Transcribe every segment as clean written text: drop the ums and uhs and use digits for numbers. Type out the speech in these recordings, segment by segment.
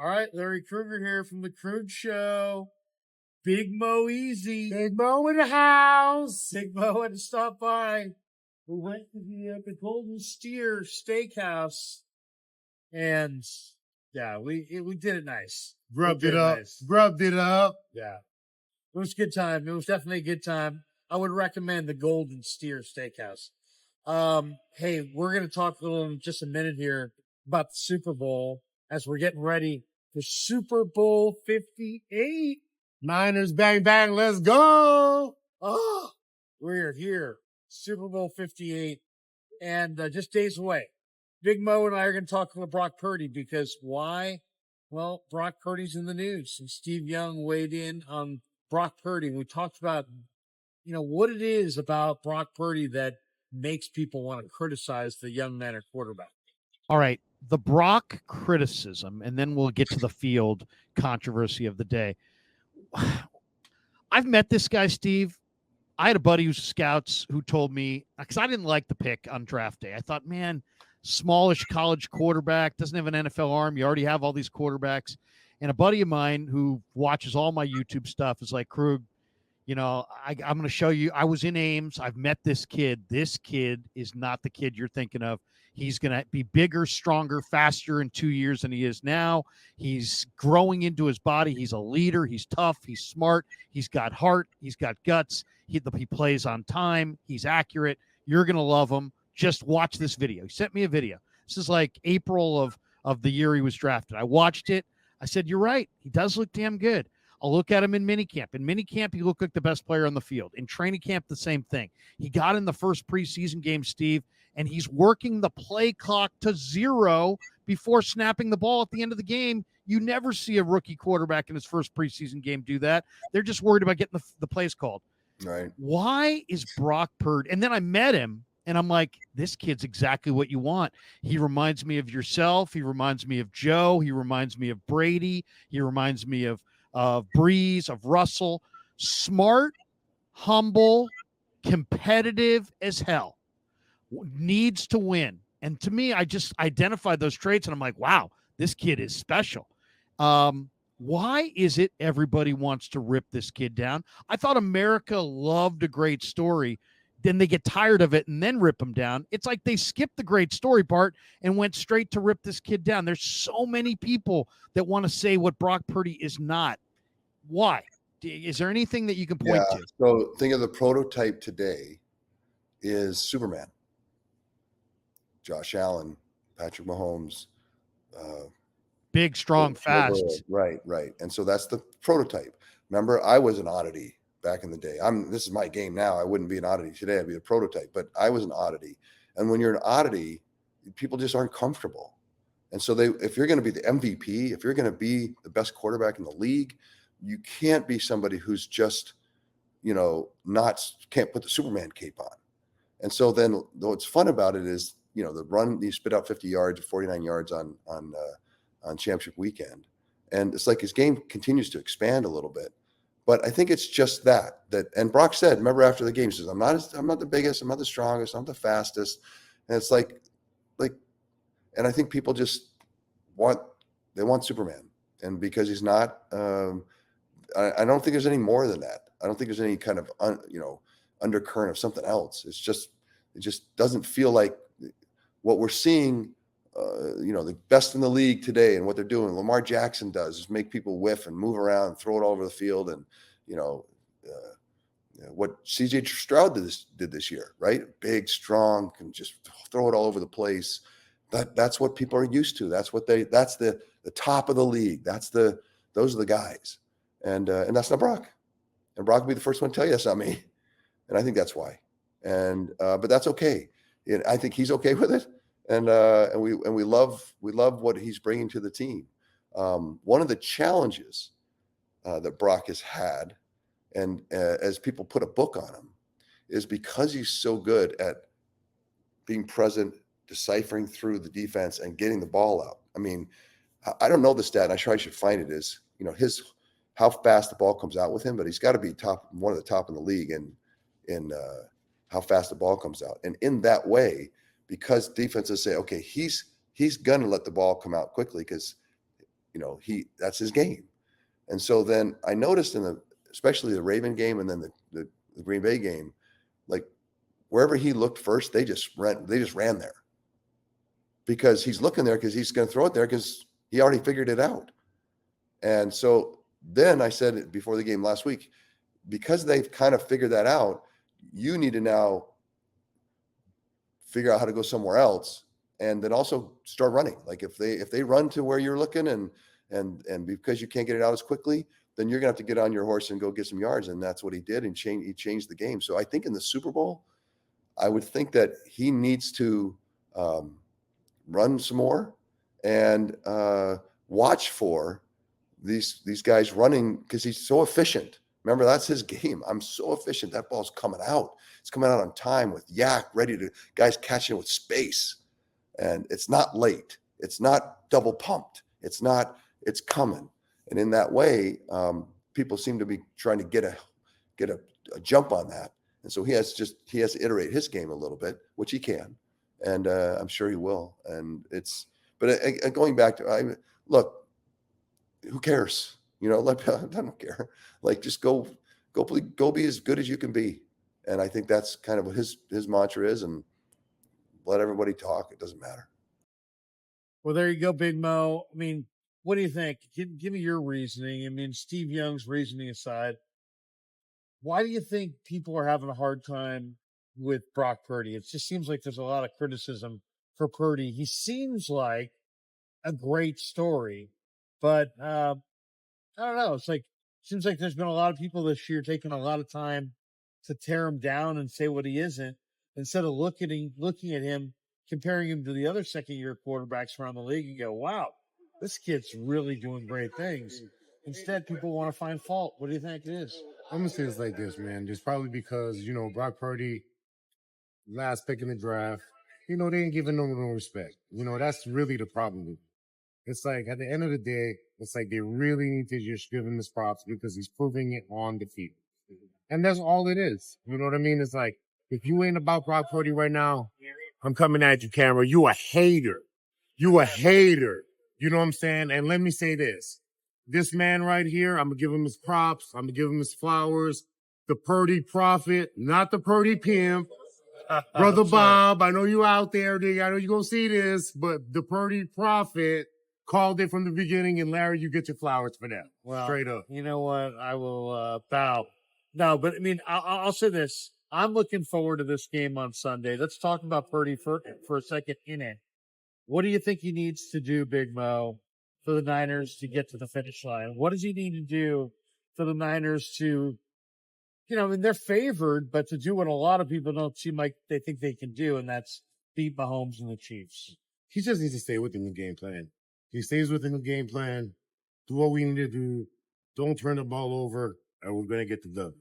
All right, Larry Kruger here from the Krug Show. Big Mo Easy. Big Mo in the house. Big Mo had to stop by. We went to the Golden Steer Steakhouse, and yeah, we did it nice. Grubbed it up. Yeah, it was a good time. It was definitely a good time. I would recommend the Golden Steer Steakhouse. Hey, we're gonna talk a little in just a minute here about the Super Bowl as we're getting ready for Super Bowl 58. Niners, bang, bang, let's go. Oh, we're here. Super Bowl 58. And just days away. Big Mo and I are going to talk about Brock Purdy because why? Well, Brock Purdy's in the news. And Steve Young weighed in on Brock Purdy. We talked about, what it is about Brock Purdy that makes people want to criticize the young man at quarterback. All right. The Brock criticism, and then we'll get to the field controversy of the day. I've met this guy, Steve. I had a buddy who's scouts who told me, because I didn't like the pick on draft day. I thought, man, smallish college quarterback, doesn't have an NFL arm. You already have all these quarterbacks. And a buddy of mine who watches all my YouTube stuff is like, Krug, I'm going to show you. I was in Ames. I've met this kid. This kid is not the kid you're thinking of. He's going to be bigger, stronger, faster in 2 years than he is now. He's growing into his body. He's a leader. He's tough. He's smart. He's got heart. He's got guts. He plays on time. He's accurate. You're going to love him. Just watch this video. He sent me a video. This is like April of the year he was drafted. I watched it. I said, you're right. He does look damn good. I'll look at him in minicamp. In minicamp, he looked like the best player on the field. In training camp, the same thing. He got in the first preseason game, Steve, and he's working the play clock to 0 before snapping the ball at the end of the game. You never see a rookie quarterback in his first preseason game do that. They're just worried about getting the plays called. Right. Why is Brock Purdy? And then I met him, and I'm like, this kid's exactly what you want. He reminds me of yourself. He reminds me of Joe. He reminds me of Brady. He reminds me of Breeze, of Russell. Smart, humble, competitive as hell. Needs to win. And to me, I just identified those traits, and I'm like, wow, this kid is special. Why is it everybody wants to rip this kid down? I thought America loved a great story. Then they get tired of it and then rip him down. It's like they skipped the great story part and went straight to rip this kid down. There's so many people that want to say what Brock Purdy is not. Why? Is there anything that you can point to? So think of the prototype today is Superman. Josh Allen, Patrick Mahomes. Big, strong, fast. Right. And so that's the prototype. Remember, I was an oddity back in the day. This is my game now. I wouldn't be an oddity today. I'd be a prototype, but I was an oddity. And when you're an oddity, people just aren't comfortable. And so if you're going to be the MVP, if you're going to be the best quarterback in the league, you can't be somebody who's just, can't put the Superman cape on. And so then what's fun about it is, the run, you spit out 50 yards, 49 yards on championship weekend. And it's like his game continues to expand a little bit. But I think it's just that, and Brock said, remember after the game, he says, I'm not the biggest, I'm not the strongest, I'm the fastest. And it's like, and I think people just want Superman. And because he's not, I don't think there's any more than that. I don't think there's any kind of, undercurrent of something else. It just doesn't feel like what we're seeing, the best in the league today and what they're doing. Lamar Jackson does is make people whiff and move around and throw it all over the field. And, what CJ Stroud did this year, right? Big, strong, can just throw it all over the place. That's what people are used to. That's the top of the league. Those are the guys. And that's not Brock. And Brock will be the first one to tell you that's not me. And I think that's why. And, but that's okay. And I think he's okay with it. And we love what he's bringing to the team. One of the challenges that Brock has had, and as people put a book on him, is because he's so good at being present, deciphering through the defense, and getting the ball out. I mean, I don't know the stat. And I should find it. Is how fast the ball comes out with him, but he's got to be one of the top in the league in how fast the ball comes out. And in that way, because defenses say, okay, he's going to let the ball come out quickly because that's his game. And so then I noticed especially the Raven game and then the Green Bay game, like wherever he looked first, they just ran there because he's looking there because he's going to throw it there because he already figured it out. And so then I said it before the game last week, because they've kind of figured that out, you need to now figure out how to go somewhere else and then also start running. Like if they run to where you're looking and because you can't get it out as quickly, then you're gonna have to get on your horse and go get some yards. And that's what he did. And he changed the game. So I think in the Super Bowl, I would think that he needs to run some more and watch for these guys running because he's so efficient. Remember, that's his game. I'm so efficient. That ball's coming out. It's coming out on time with yak ready to guys catching it with space. And it's not late. It's not double pumped. It's coming. And in that way, people seem to be trying to get a jump on that. And so he has to iterate his game a little bit, which he can. And I'm sure he will. But going back to, look, who cares? I don't care. Like, just go be as good as you can be. And I think that's kind of what his mantra is. And let everybody talk. It doesn't matter. Well, there you go, Big Mo. I mean, what do you think? Give me your reasoning. I mean, Steve Young's reasoning aside, why do you think people are having a hard time with Brock Purdy? It just seems like there's a lot of criticism for Purdy. He seems like a great story, but I don't know. Seems like there's been a lot of people this year taking a lot of time to tear him down and say what he isn't, instead of looking at him, comparing him to the other second-year quarterbacks around the league and go, wow, this kid's really doing great things. Instead, people want to find fault. What do you think it is? I'm going to say it's like this, man. It's probably because, Brock Purdy, last pick in the draft, they ain't giving no respect. That's really the problem with it. It's like, at the end of the day, it's like they really need to just give him his props because he's proving it on the field. And that's all it is. You know what I mean? It's like, if you ain't about Brock Purdy right now, I'm coming at you, camera. You a hater. You a hater. You know what I'm saying? And let me say this. This man right here, I'm going to give him his props. I'm going to give him his flowers. The Purdy prophet, not the Purdy pimp. Brother Bob, I know you out there. I know you're going to see this, but the Purdy prophet called it from the beginning, and Larry, you get your flowers for that. Well, straight up. You know what? I will bow. No, but I mean, I'll say this. I'm looking forward to this game on Sunday. Let's talk about Purdy for a second in it. What do you think he needs to do, Big Mo, for the Niners to get to the finish line? What does he need to do for the Niners to, I mean, they're favored, but to do what a lot of people don't seem like they think they can do, and that's beat Mahomes and the Chiefs. He just needs to stay within the game plan. He stays within the game plan. Do what we need to do. Don't turn the ball over, and we're going to get the dub.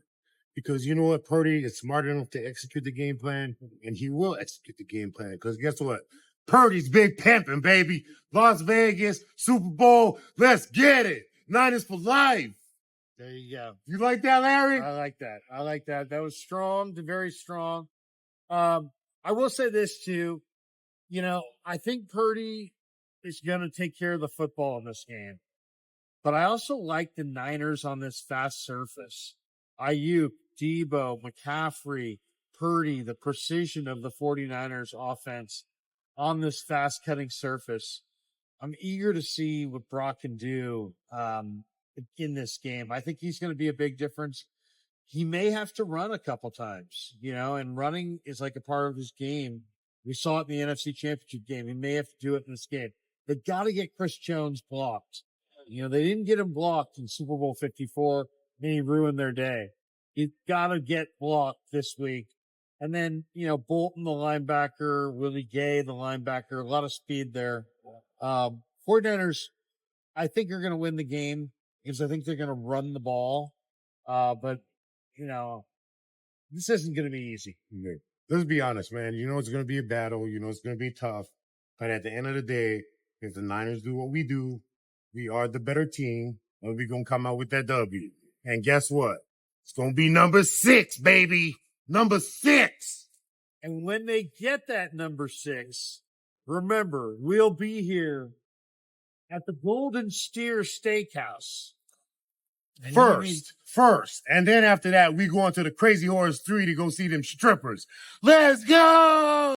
Because you know what? Purdy is smart enough to execute the game plan, and he will execute the game plan. Because guess what? Purdy's big pimping, baby. Las Vegas, Super Bowl. Let's get it. Niners for life. There you go. You like that, Larry? I like that. That was strong, very strong. I will say this too. I think Purdy is going to take care of the football in this game. But I also like the Niners on this fast surface. Ayuk, Debo, McCaffrey, Purdy, the precision of the 49ers offense on this fast cutting surface. I'm eager to see what Brock can do in this game. I think he's going to be a big difference. He may have to run a couple times, and running is like a part of his game. We saw it in the NFC Championship game. He may have to do it in this game. They got to get Chris Jones blocked. They didn't get him blocked in Super Bowl 54, and he ruined their day. You got to get blocked this week. And then, Bolton, the linebacker, Willie Gay, the linebacker, a lot of speed there. 49ers, I think are going to win the game because I think they're going to run the ball. But, this isn't going to be easy. Let's be honest, man. It's going to be a battle. It's going to be tough. But at the end of the day, if the Niners do what we do, we are the better team, and we're going to come out with that W. And guess what? It's going to be number 6, baby. Number 6. And when they get that number 6, remember, we'll be here at the Golden Steer Steakhouse. And you mean- First. And then after that, we go on to the Crazy Horse 3 to go see them strippers. Let's go!